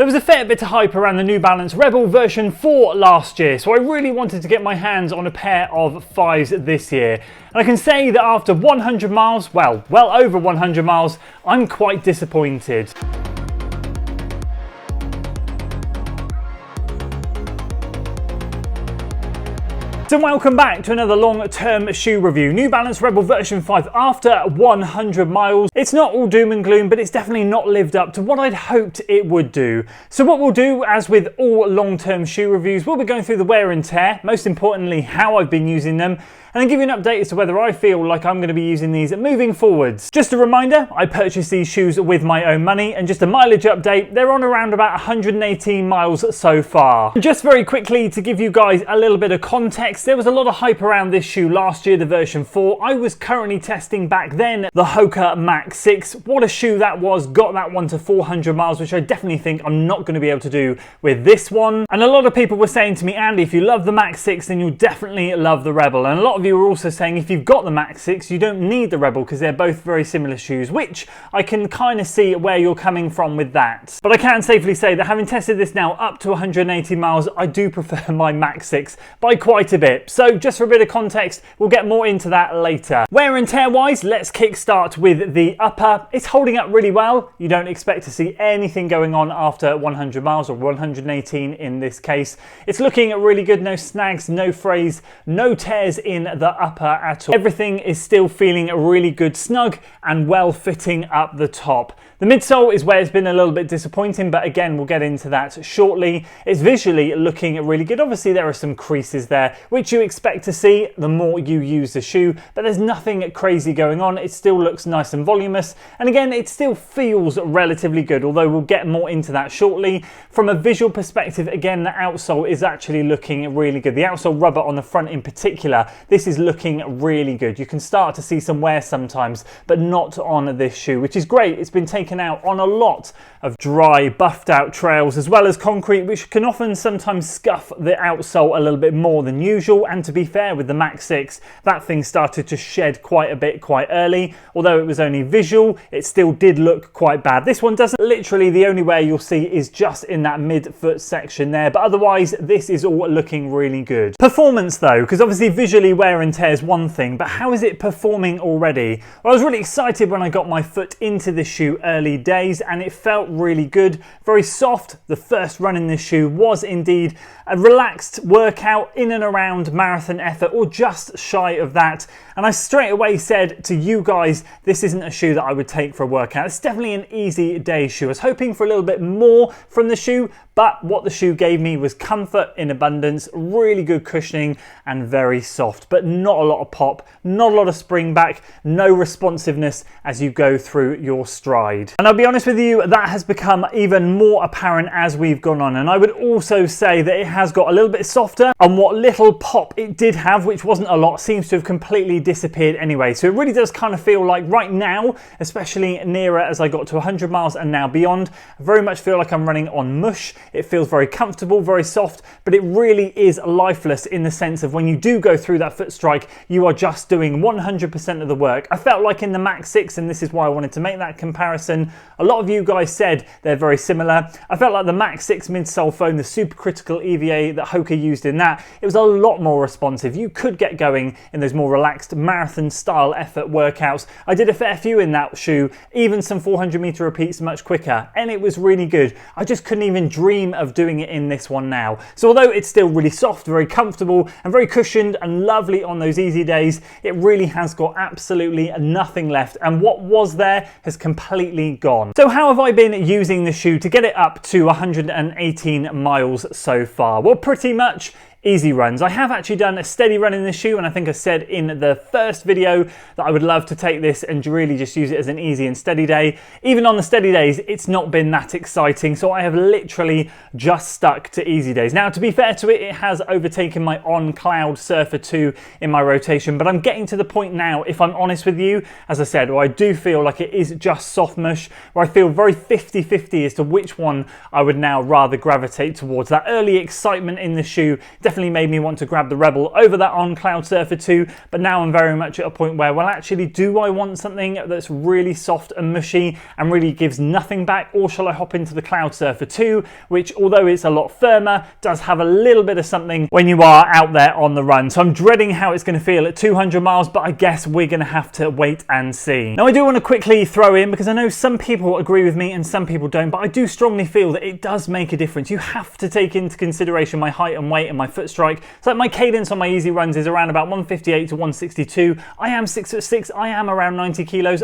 There was a fair bit of hype around the New Balance Rebel version 4 last year, so I really wanted to get my hands on a pair of 5s this year. And I can say that after 100 miles, well over 100 miles, I'm quite disappointed. So welcome back to another long-term shoe review. New Balance Rebel version 5 after 100 miles. It's not all doom and gloom, but it's definitely not lived up to what I'd hoped it would do. So what we'll do, as with all long-term shoe reviews, we'll be going through the wear and tear, most importantly how I've been using them, and then give you an update as to whether I feel like I'm going to be using these moving forwards. Just a reminder, I purchased these shoes with my own money, and just a mileage update, they're on around about 118 miles so far. Just very quickly to give you guys a little bit of context, there was a lot of hype around this shoe last year, the version 4. I was currently testing back then the Hoka Max 6. What a shoe that was, got that one to 400 miles, which I definitely think I'm not going to be able to do with this one. And a lot of people were saying to me, Andy, if you love the Max 6, then you'll definitely love the Rebel. And a lot of you were also saying if you've got the Max 6, you don't need the Rebel because they're both very similar shoes, which I can kind of see where you're coming from with that. But I can safely say that having tested this now up to 180 miles, I do prefer my Max 6 by quite a bit. So just for a bit of context, we'll get more into that later. Wear and tear wise, let's kickstart with the upper. It's holding up really well. You don't expect to see anything going on after 100 miles or 118 in this case. It's looking really good, no snags, no frays, no tears in the upper at all. Everything is still feeling really good, snug and well fitting up the top. The midsole is where it's been a little bit disappointing, but again, we'll get into that shortly. It's visually looking really good. Obviously, there are some creases there, which you expect to see the more you use the shoe, but there's nothing crazy going on. It still looks nice and voluminous. And again, it still feels relatively good, although we'll get more into that shortly. From a visual perspective, again, the outsole is actually looking really good. The outsole rubber on the front in particular, this is looking really good. You can start to see some wear sometimes, but not on this shoe, which is great. It's been taken out on a lot of dry, buffed out trails, as well as concrete, which can often sometimes scuff the outsole a little bit more than usual. And to be fair, with the Max 6, that thing started to shed quite a bit quite early. Although it was only visual, it still did look quite bad. This one doesn't. Literally the only wear you'll see is just in that mid-foot section there, but otherwise this is all looking really good. Performance though, because obviously visually wear and tear is one thing, but how is it performing already? Well, I was really excited when I got my foot into the shoe early days, and it felt really good, very soft. The first run in this shoe was indeed a relaxed workout in and around marathon effort, or just shy of that. And I straight away said to you guys, this isn't a shoe that I would take for a workout. It's definitely an easy day shoe. I was hoping for a little bit more from the shoe, but what the shoe gave me was comfort in abundance, really good cushioning and very soft, but not a lot of pop, not a lot of spring back, no responsiveness as you go through your stride. And I'll be honest with you, that has become even more apparent as we've gone on. And I would also say that it has got a little bit softer, and what little pop it did have, which wasn't a lot, seems to have completely disappeared anyway. So it really does kind of feel like right now, especially nearer as I got to 100 miles and now beyond, I very much feel like I'm running on mush. It feels very comfortable, very soft, but it really is lifeless in the sense of when you do go through that foot strike, you are just doing 100% of the work. I felt like in the Max 6, and this is why I wanted to make that comparison, a lot of you guys said they're very similar. I felt like the Max 6 midsole foam, the supercritical EVA that Hoka used in that, it was a lot more responsive. You could get going in those more relaxed marathon style effort workouts. I did a fair few in that shoe, even some 400 meter repeats much quicker, and it was really good. I just couldn't even dream of doing it in this one now. So although it's still really soft, very comfortable and very cushioned and lovely on those easy days, it really has got absolutely nothing left, and what was there has completely gone. So how have I been using the shoe to get it up to 118 miles so far? Well, pretty much easy runs. I have actually done a steady run in this shoe, and I think I said in the first video that I would love to take this and really just use it as an easy and steady day. Even on the steady days, it's not been that exciting, so I have literally just stuck to easy days. Now, to be fair to it, it has overtaken my On Cloud Surfer 2 in my rotation, but I'm getting to the point now, if I'm honest with you, as I said, where I do feel like it is just soft mush, where I feel very 50-50 as to which one I would now rather gravitate towards. That early excitement in the shoe definitely made me want to grab the Rebel over that on Cloud Surfer 2, but now I'm very much at a point where, well, actually, do I want something that's really soft and mushy and really gives nothing back, or shall I hop into the Cloud Surfer 2, which, although it's a lot firmer, does have a little bit of something when you are out there on the run. So I'm dreading how it's going to feel at 200 miles, but I guess we're going to have to wait and see. Now, I do want to quickly throw in, because I know some people agree with me and some people don't, but I do strongly feel that it does make a difference. You have to take into consideration my height and weight and my foot strike. So like my cadence on my easy runs is around about 158 to 162. I am 6'6", I am around 90 kilos.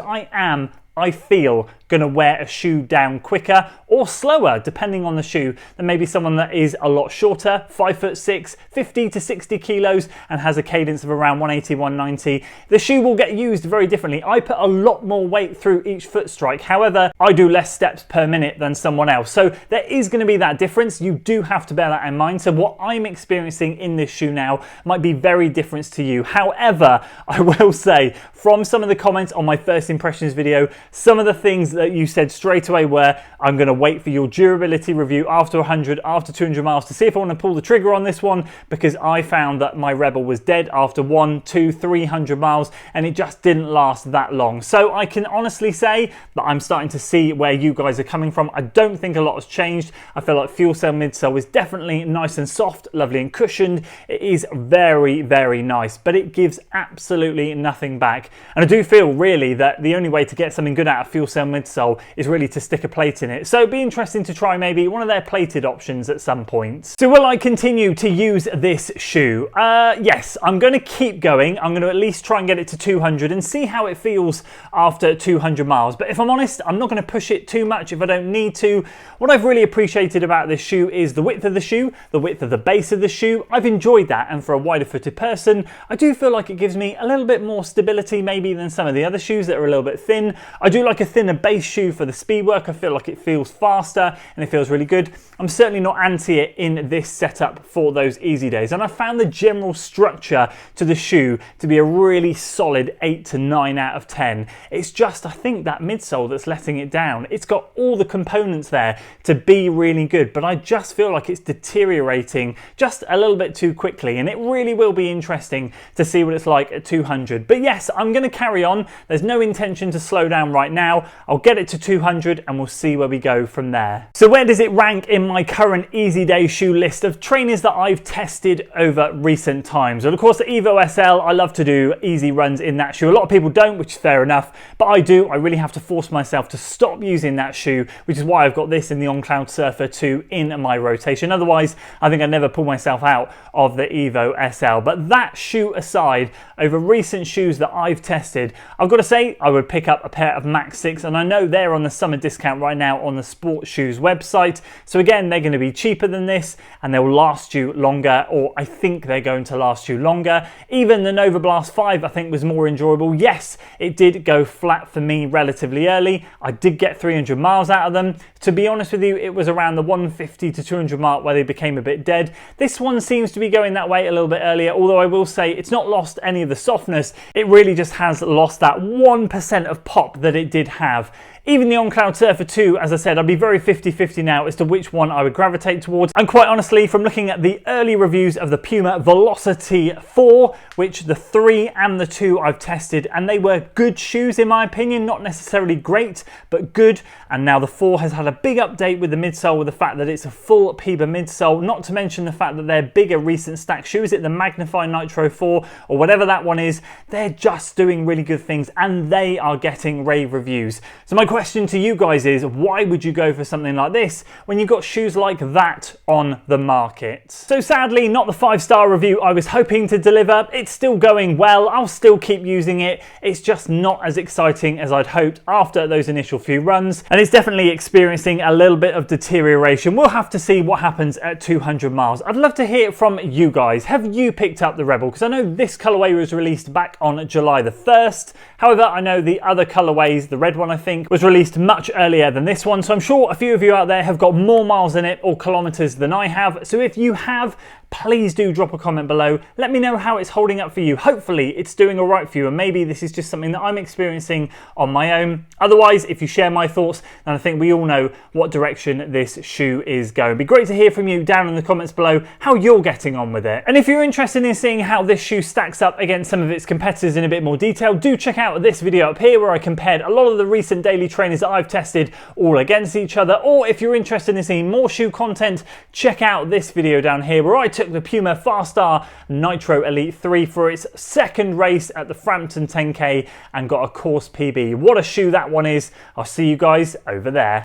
I feel going to wear a shoe down quicker or slower, depending on the shoe, than maybe someone that is a lot shorter, 5'6", 50 to 60 kilos, and has a cadence of around 180, 190. The shoe will get used very differently. I put a lot more weight through each foot strike. However, I do less steps per minute than someone else. So there is going to be that difference. You do have to bear that in mind. So what I'm experiencing in this shoe now might be very different to you. However, I will say, from some of the comments on my first impressions video, some of the things that you said straight away were, I'm going to wait for your durability review after 100, after 200 miles to see if I want to pull the trigger on this one, because I found that my Rebel was dead after 100, 200, 300 miles and it just didn't last that long. So I can honestly say that I'm starting to see where you guys are coming from. I don't think a lot has changed. I feel like Fuel Cell midsole is definitely nice and soft, lovely and cushioned. It is very, very nice, but it gives absolutely nothing back. And I do feel really that the only way to get something good out of Fuel Cell midsole is really to stick a plate in it. So it'd be interesting to try maybe one of their plated options at some point. So will I continue to use this shoe? Yes, I'm going to keep going. I'm going to at least try and get it to 200 and see how it feels after 200 miles. But if I'm honest, I'm not going to push it too much if I don't need to. What I've really appreciated about this shoe is the width of the shoe, the width of the base of the shoe. I've enjoyed that, and for a wider footed person, I do feel like it gives me a little bit more stability maybe than some of the other shoes that are a little bit thin. I do like a thinner base shoe for the speed work. I feel like it feels faster and it feels really good. I'm certainly not anti it in this setup for those easy days, and I found the general structure to the shoe to be a really solid 8 to 9 out of 10. It's just, I think, that midsole that's letting it down. It's got all the components there to be really good, but I just feel like it's deteriorating just a little bit too quickly, and it really will be interesting to see what it's like at 200. But yes, I'm going to carry on. There's no intention to slow down right now. I'll get it to 200 and we'll see where we go from there. So where does it rank in my current easy day shoe list of trainers that I've tested over recent times? Well, of course, the Evo SL, I love to do easy runs in that shoe. A lot of people don't, which is fair enough, but I do. I really have to force myself to stop using that shoe, which is why I've got this in the On Cloud Surfer 2 in my rotation. Otherwise, I think I'd never pull myself out of the Evo SL. But that shoe aside, over recent shoes that I've tested, I've got to say I would pick up a pair of Max 6, and I know they're on the summer discount right now on the Sports Shoes website. So again, they're going to be cheaper than this and they'll last you longer, or I think they're going to last you longer. Even the Nova Blast 5 I think was more enjoyable. Yes, it did go flat for me relatively early. I did get 300 miles out of them. To be honest with you, it was around the 150 to 200 mark where they became a bit dead. This one seems to be going that way a little bit earlier, although I will say it's not lost any of the softness. It really just has lost that 1% of pop that it did have. Even the On Cloud Surfer 2, as I said, I'd be very 50-50 now as to which one I would gravitate towards. And quite honestly, from looking at the early reviews of the Puma Velocity 4, which the 3 and the 2 I've tested, and they were good shoes in my opinion, not necessarily great, but good. And now the 4 has had a big update with the midsole, with the fact that it's a full Puma midsole, not to mention the fact that their bigger recent stack shoe, is it the Magnify Nitro 4 or whatever that one is, they're just doing really good things and they are getting rave reviews. So my question to you guys is, why would you go for something like this when you've got shoes like that on the market? So sadly, not the 5-star review I was hoping to deliver. It's still going well. I'll still keep using it. It's just not as exciting as I'd hoped after those initial few runs. And it's definitely experiencing a little bit of deterioration. We'll have to see what happens at 200 miles. I'd love to hear from you guys. Have you picked up the Rebel? Because I know this colorway was released back on July the 1st. However, I know the other colorways, the red one I think, was released much earlier than this one. So I'm sure a few of you out there have got more miles in it or kilometers than I have. So if you have, please do drop a comment below. Let me know how it's holding up for you. Hopefully it's doing all right for you, and maybe this is just something that I'm experiencing on my own. Otherwise, if you share my thoughts, then I think we all know what direction this shoe is going. It'd be great to hear from you down in the comments below how you're getting on with it. And if you're interested in seeing how this shoe stacks up against some of its competitors in a bit more detail, do check out this video up here where I compared a lot of the recent daily trainers that I've tested all against each other. Or if you're interested in seeing more shoe content, check out this video down here where I took the Puma Farstar Nitro Elite 3 for its second race at the Frampton 10K and got a course PB. What a shoe that one is. I'll see you guys over there.